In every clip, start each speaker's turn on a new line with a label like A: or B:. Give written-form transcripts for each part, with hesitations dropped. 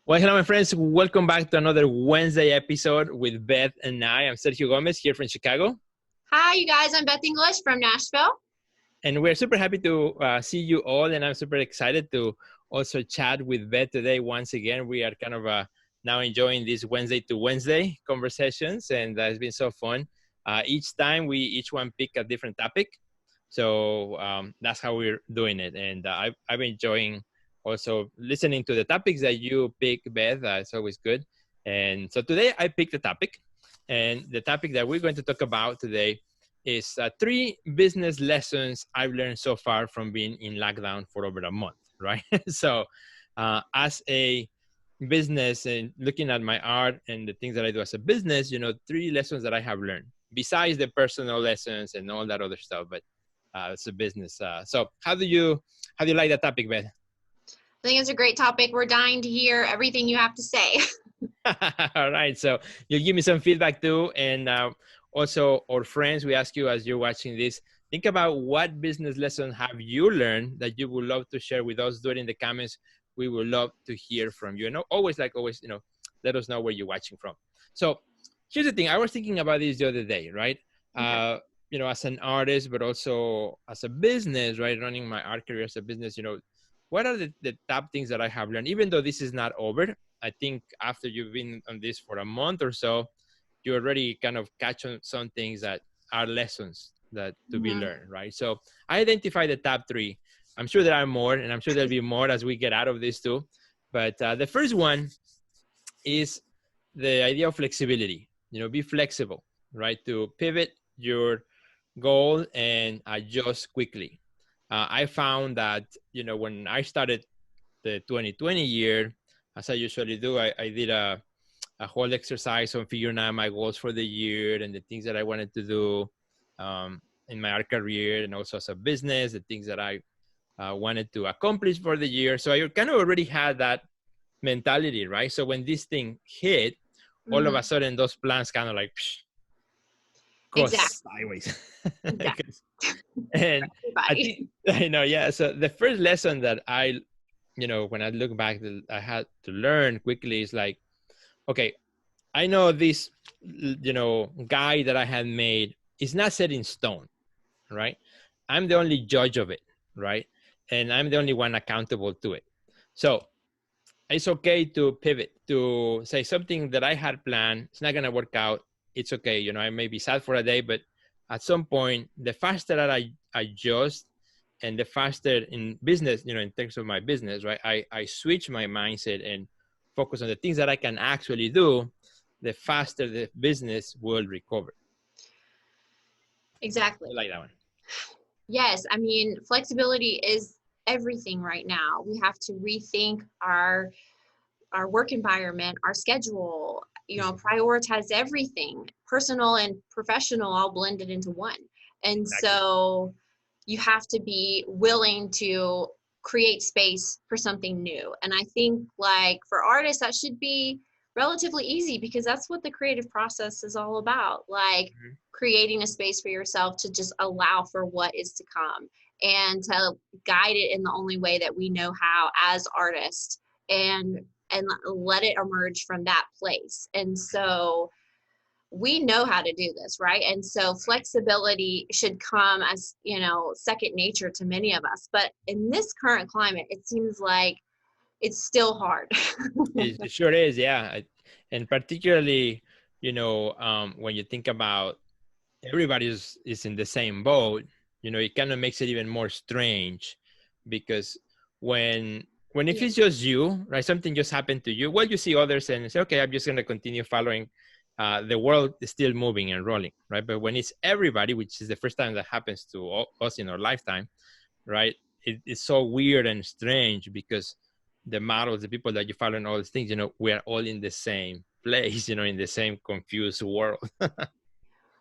A: Well, hello, my friends. Welcome back to another Wednesday episode with Beth and I. I'm Sergio Gomez here from Chicago.
B: Hi, you guys. I'm Beth Inglish from Nashville.
A: And we're super happy to see you all. And I'm super excited to also chat with Beth today. Once again, we are kind of now enjoying these Wednesday to Wednesday conversations. And it's been so fun. Each time we each one pick a different topic. So that's how we're doing it. And I've been enjoying also listening to the topics that you pick, Beth. It's always good. And so today I picked a topic. And the topic that we're going to talk about today is 3 business lessons I've learned so far from being in lockdown for over a month, right? So as a business and looking at my art and the things that I do as a business, 3 lessons that I have learned besides the personal lessons and all that other stuff. But it's a business. So how do you like that topic, Beth?
B: I think it's a great topic. We're dying to hear everything you have to say.
A: All right. So you'll give me some feedback too. And also our friends, we ask you as you're watching this, think about what business lesson have you learned that you would love to share with us. Do it in the comments. We would love to hear from you. And always, let us know where you're watching from. So here's the thing. I was thinking about this the other day, right? Okay. As an artist, but also as a business, right? Running my art career as a business, what are the top things that I have learned? Even though this is not over, I think after you've been on this for a month or so, you already kind of catch on some things that are lessons that to be learned, right? So I identify the top 3. I'm sure there are more, and I'm sure there'll be more as we get out of this too. But the first one is the idea of flexibility. Be flexible, right? To pivot your goal and adjust quickly. I found that, when I started the 2020 year, as I usually do, I did a whole exercise on figuring out my goals for the year and the things that I wanted to do in my art career and also as a business, the things that I wanted to accomplish for the year. So I kind of already had that mentality, right? So when this thing hit, all of a sudden those plans kind of like go sideways.
B: Exactly.
A: And I know, yeah. So the first lesson that I, when I look back, that I had to learn quickly is like, okay, I know this, guy that I had made is not set in stone, right? I'm the only judge of it, right? And I'm the only one accountable to it. So it's okay to pivot, to say something that I had planned, it's not going to work out. It's okay. I may be sad for a day, but at some point, the faster that I adjust and the faster in business, in terms of my business, right? I switch my mindset and focus on the things that I can actually do, the faster the business will recover.
B: Exactly.
A: I like that one.
B: Yes. I mean, flexibility is everything right now. We have to rethink our work environment, our schedule, prioritize everything, personal and professional, all blended into one. And exactly. So you have to be willing to create space for something new. And I think like for artists, that should be relatively easy because that's what the creative process is all about. Like creating a space for yourself to just allow for what is to come and to guide it in the only way that we know how as artists and let it emerge from that place. And so we know how to do this, right? And so flexibility should come as, second nature to many of us. But in this current climate, it seems like it's still hard.
A: It sure is, yeah. And particularly, when you think about everybody is in the same boat, it kind of makes it even more strange because when if it's just you, right, something just happened to you, well, you see others and say, okay, I'm just going to continue following. The world is still moving and rolling, right? But when it's everybody, which is the first time that happens to us in our lifetime, right? It's so weird and strange because the models, the people that you follow and all these things, we are all in the same place, in the same confused world.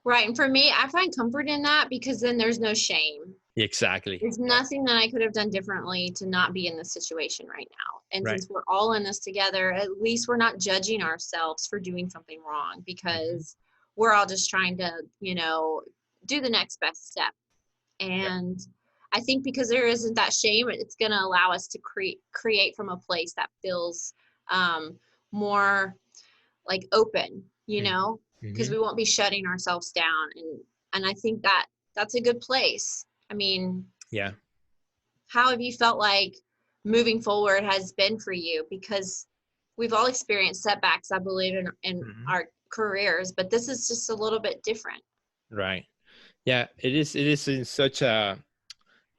B: Right. And for me, I find comfort in that because then there's no shame.
A: Exactly.
B: There's nothing that I could have done differently to not be in this situation right now. And since we're all in this together, at least we're not judging ourselves for doing something wrong because we're all just trying to, do the next best step. And I think because there isn't that shame, it's going to allow us to create from a place that feels more like open, you know, because
A: Mm-hmm.
B: we won't be shutting ourselves down. And I think that that's a good place. I mean,
A: Yeah.
B: how have you felt like moving forward has been for you? Because we've all experienced setbacks, I believe, in
A: Mm-hmm.
B: our careers, but this is just a little bit different.
A: Right. Yeah, it is. It is in such a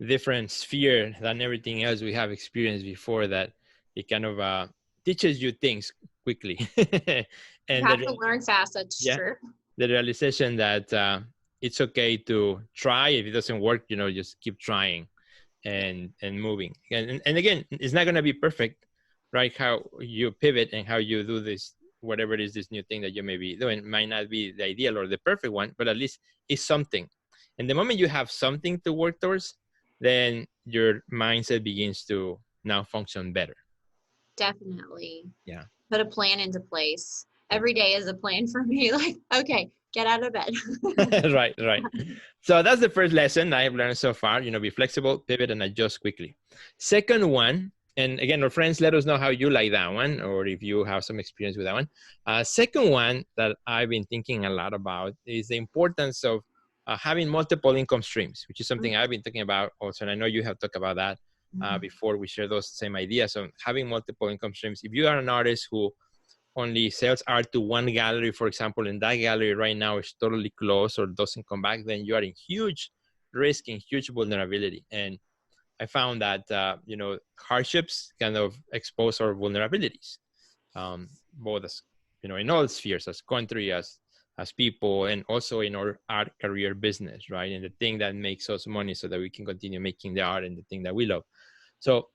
A: different sphere than everything else we have experienced before, that it kind of teaches you things quickly.
B: You
A: And
B: have to learn fast, that's
A: yeah,
B: true.
A: the realization that it's okay to try. If it doesn't work, just keep trying
B: Yeah,
A: and moving. And again, it's not going to be perfect, right? How you pivot and how you do this, whatever it is, this new thing that you may be doing might not be the ideal or the perfect one, but at least it's something. And the moment you have something to work towards, then your mindset begins to now function better.
B: definitely.
A: Yeah.
B: Put a plan into place.
A: Yeah.
B: Every day is a plan for me. Like, okay, get out of bed.
A: Right, right. So that's the first lesson I've learned so far. Be flexible, pivot, and adjust quickly. Second one, and again, our friends, let us know how you like that one, or if you have some experience with that one. Second one that I've been thinking a lot about is the importance of having multiple income streams, which is something I've been thinking about also. And I know you have talked about that before we share those same ideas of having multiple income streams. If you are an artist who only sells art to one gallery, for example, and that gallery right now is totally closed or doesn't come back, then you are in huge risk and huge vulnerability. And I found that, hardships kind of expose our vulnerabilities, both as, in all spheres, as country, as people, and also in our art career business, right? And the thing that makes us money so that we can continue making the art and the thing that we love. So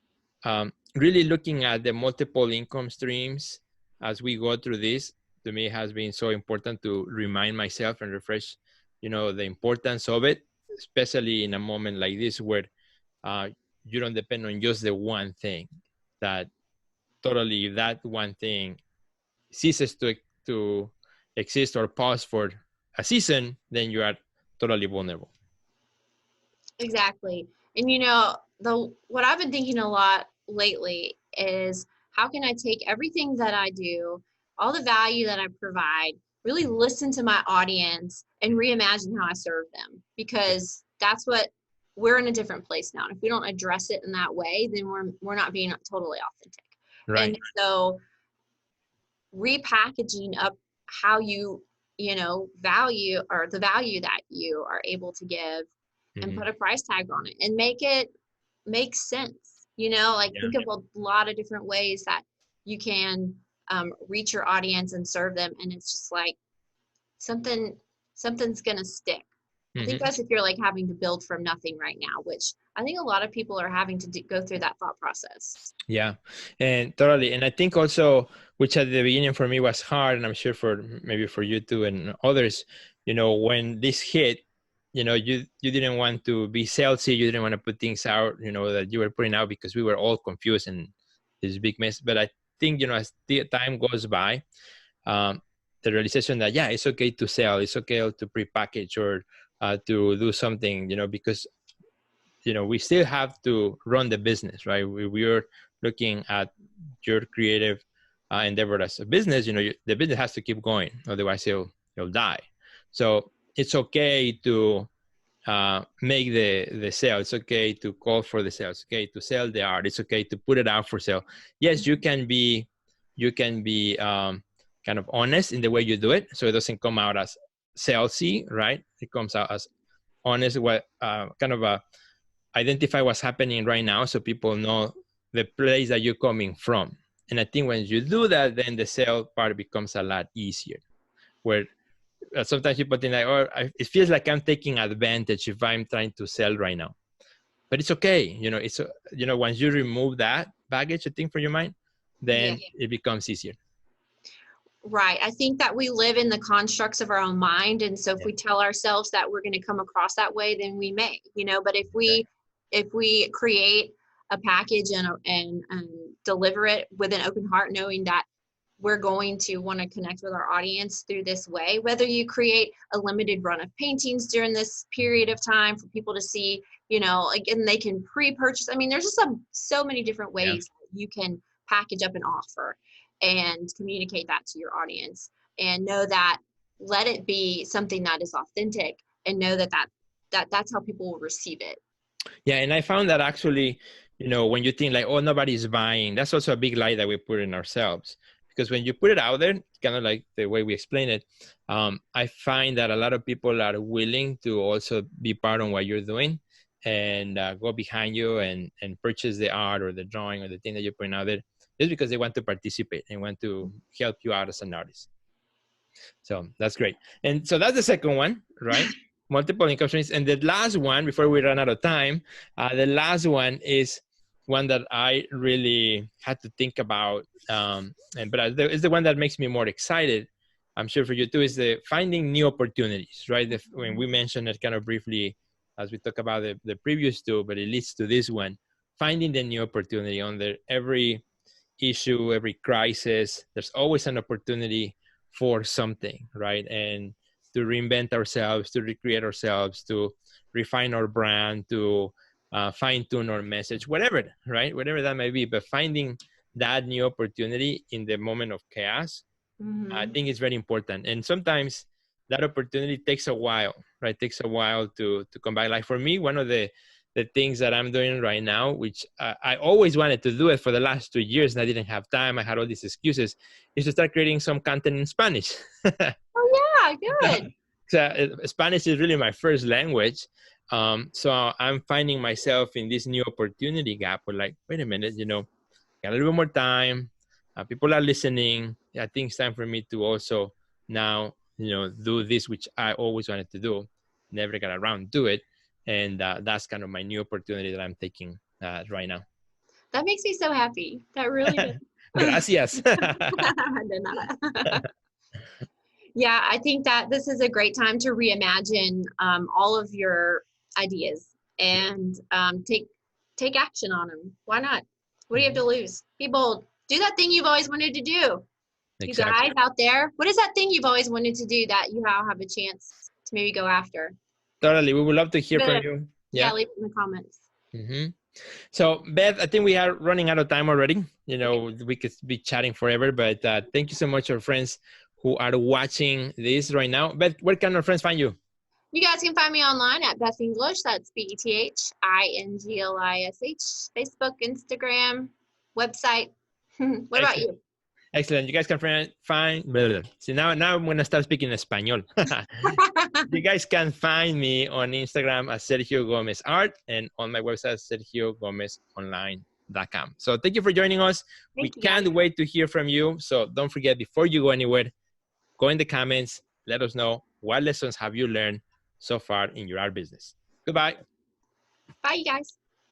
A: really looking at the multiple income streams as we go through this, to me has been so important to remind myself and refresh, the importance of it, especially in a moment like this where uh, you don't depend on just the one thing. That totally, if that one thing ceases to exist or pause for a season, then you are totally vulnerable.
B: Exactly. And the what I've been thinking a lot lately is how can I take everything that I do, all the value that I provide, really listen to my audience and reimagine how I serve them, because that's what we're in a different place now. And if we don't address it in that way, then we're not being totally authentic. And
A: Right.
B: so repackaging up how value, or the value that you are able to give, and
A: Mm-hmm.
B: put a price tag on it and make it make sense. Like,
A: Yeah.
B: think of a lot of different ways that you can reach your audience and serve them, and it's just like something's gonna stick. I think
A: Mm-hmm.
B: that's if you're like having to build from nothing right now, which I think a lot of people are having to go through that thought process.
A: Yeah, and totally. And I think also, which at the beginning for me was hard, and I'm sure for maybe for you too and others, when this hit, you didn't want to be salesy, you didn't want to put things out, that you were putting out, because we were all confused and this big mess. But I think, as the time goes by, um, the realization that, yeah, it's okay to sell, it's okay to prepackage or to do something, because we still have to run the business, right? We're looking at your creative endeavor as a business. The business has to keep going, otherwise it'll die. So it's okay to make the sale. It's okay to call for the sale. It's okay to sell the art. It's okay to put it out for sale. Yes, you can be kind of honest in the way you do it, so it doesn't come out as salesy, right? It comes out as honest, what kind of a identify what's happening right now, so people know the place that you're coming from. And I think when you do that, then the sale part becomes a lot easier. Where sometimes people think like, oh, it feels like I'm taking advantage if I'm trying to sell right now. But it's okay. It's once you remove that baggage, I think, from your mind,
B: Yeah.
A: then it becomes easier.
B: Right. I think that we live in the constructs of our own mind. And so if
A: Yeah.
B: we tell ourselves that we're going to come across that way, then we may, but if we create a package and deliver it with an open heart, knowing that we're going to want to connect with our audience through this way, whether you create a limited run of paintings during this period of time for people to see, again, they can pre-purchase. I mean, there's just so many different
A: Yeah.
B: ways you can package up an offer. and communicate that to your audience, and know that, let it be something that is authentic, and know that's how people will receive it.
A: Yeah, and I found that actually, when you think like, oh, nobody's buying, that's also a big lie that we put in ourselves. Because when you put it out there, kind of like the way we explain it, I find that a lot of people are willing to also be part of what you're doing and go behind you and purchase the art or the drawing or the thing that you're putting out there just because they want to participate and want to help you out as an artist. So that's great. And so that's the second one, right? Multiple income streams. And the last one, before we run out of time, the last one is one that I really had to think about. But it's the one that makes me more excited. I'm sure for you too, is the finding new opportunities, right? When we mentioned it kind of briefly as we talk about the previous two, but it leads to this one, finding the new opportunity under every issue, every crisis. There's always an opportunity for something, right? And to reinvent ourselves, to recreate ourselves, to refine our brand, to fine tune our message, whatever, right? Whatever that may be, but finding that new opportunity in the moment of chaos, I think is very important. And sometimes that opportunity takes a while, right? Takes a while to come back. Like for me, one of the things that I'm doing right now, which I always wanted to do it for the last 2 years and I didn't have time, I had all these excuses, is to start creating some content in Spanish.
B: Oh yeah, good.
A: So Spanish is really my first language. So I'm finding myself in this new opportunity gap where like, wait a minute, got a little bit more time. People are listening. I think it's time for me to also now, do this, which I always wanted to do. Never got around to it. And that's kind of my new opportunity that I'm taking right now.
B: That makes me so happy. That really does.
A: Gracias.
B: Yeah, I think that this is a great time to reimagine all of your ideas and take action on them. Why not? What do you have to lose? Be bold. Do that thing you've always wanted to do. Exactly. You guys out there, what is that thing you've always wanted to do that you now have a chance to maybe go after?
A: Totally. We would love to hear from you.
B: Yeah, leave it in the comments.
A: So, Beth, I think we are running out of time already. We could be chatting forever, but thank you so much, our friends who are watching this right now. Beth, where can our friends find you?
B: You guys can find me online at Beth Inglish. That's BETHINGLISH. Facebook, Instagram, website. What about you?
A: Excellent. You guys can find. See, now I'm going to start speaking Espanol. You guys can find me on Instagram as Sergio Gomez Art and on my website, sergiogomezonline.com. So thank you for joining us. We can't wait to hear from you. So don't forget, before you go anywhere, go in the comments. Let us know what lessons have you learned so far in your art business. Goodbye.
B: Bye, you guys.